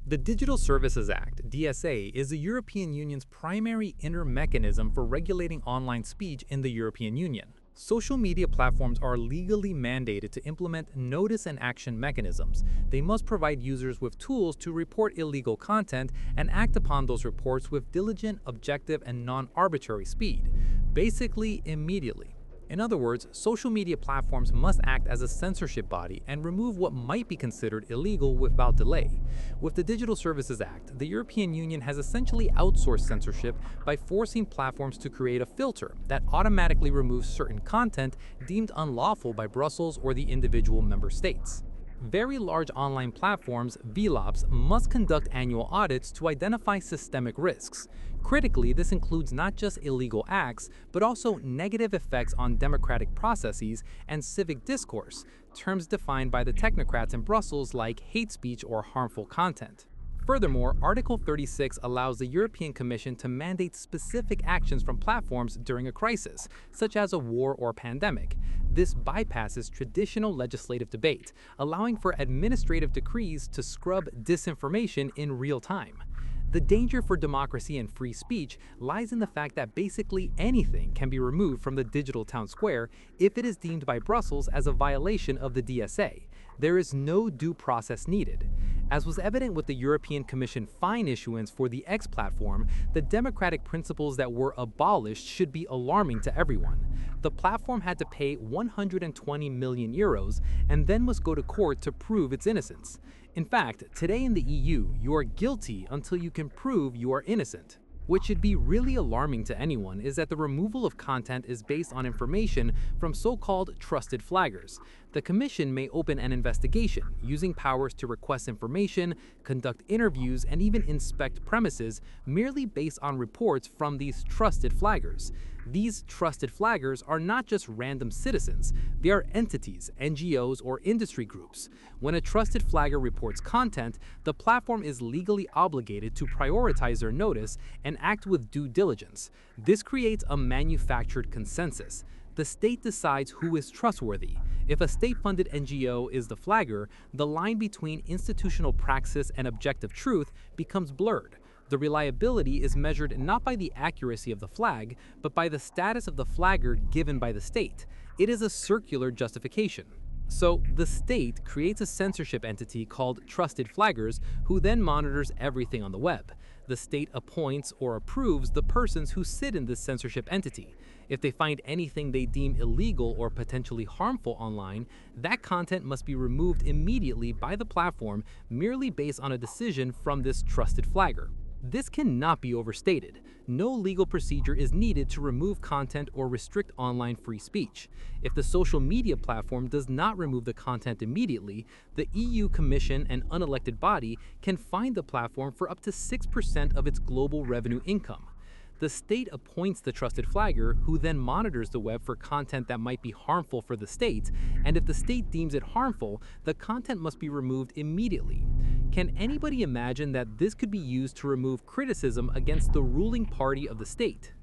The Digital Services Act, DSA, is the European Union's primary mechanism for regulating online speech in the European Union. Social media platforms are legally mandated to implement notice and action mechanisms. They must provide users with tools to report illegal content and act upon those reports with diligent, objective, and non-arbitrary speed, basically immediately. In other words, social media platforms must act as a censorship body and remove what might be considered illegal without delay. With the Digital Services Act, the European Union has essentially outsourced censorship by forcing platforms to create a filter that automatically removes certain content deemed unlawful by Brussels or the individual member states. Very large online platforms, VLOPs, must conduct annual audits to identify systemic risks. Critically, this includes not just illegal acts, but also negative effects on democratic processes and civic discourse, terms defined by the technocrats in Brussels like hate speech or harmful content. Furthermore, Article 36 allows the European Commission to mandate specific actions from platforms during a crisis, such as a war or pandemic. This bypasses traditional legislative debate, allowing for administrative decrees to scrub disinformation in real time. The danger for democracy and free speech lies in the fact that basically anything can be removed from the digital town square if it is deemed by Brussels as a violation of the DSA. There is no due process needed. As was evident with the European Commission fine issuance for the X platform, the democratic principles that were abolished should be alarming to everyone. The platform had to pay 120 million euros and then must go to court to prove its innocence. In fact, today in the EU, you are guilty until you can prove you are innocent. What should be really alarming to anyone is that the removal of content is based on information from so-called trusted flaggers. The Commission may open an investigation, using powers to request information, conduct interviews, and even inspect premises merely based on reports from these trusted flaggers. These trusted flaggers are not just random citizens, they are entities, NGOs, or industry groups. When a trusted flagger reports content, the platform is legally obligated to prioritize their notice and act with due diligence. This creates a manufactured consensus. The state decides who is trustworthy. If a state-funded NGO is the flagger, the line between institutional praxis and objective truth becomes blurred. The reliability is measured not by the accuracy of the flag, but by the status of the flagger given by the state. It is a circular justification. So, the state creates a censorship entity called Trusted Flaggers, who then monitors everything on the web. The state appoints or approves the persons who sit in this censorship entity. If they find anything they deem illegal or potentially harmful online, that content must be removed immediately by the platform merely based on a decision from this trusted flagger. This cannot be overstated. No legal procedure is needed to remove content or restrict online free speech. If the social media platform does not remove the content immediately, the EU Commission, an unelected body, can fine the platform for up to 6% of its global revenue income. The state appoints the trusted flagger, who then monitors the web for content that might be harmful for the state, and if the state deems it harmful, the content must be removed immediately. Can anybody imagine that this could be used to remove criticism against the ruling party of the state?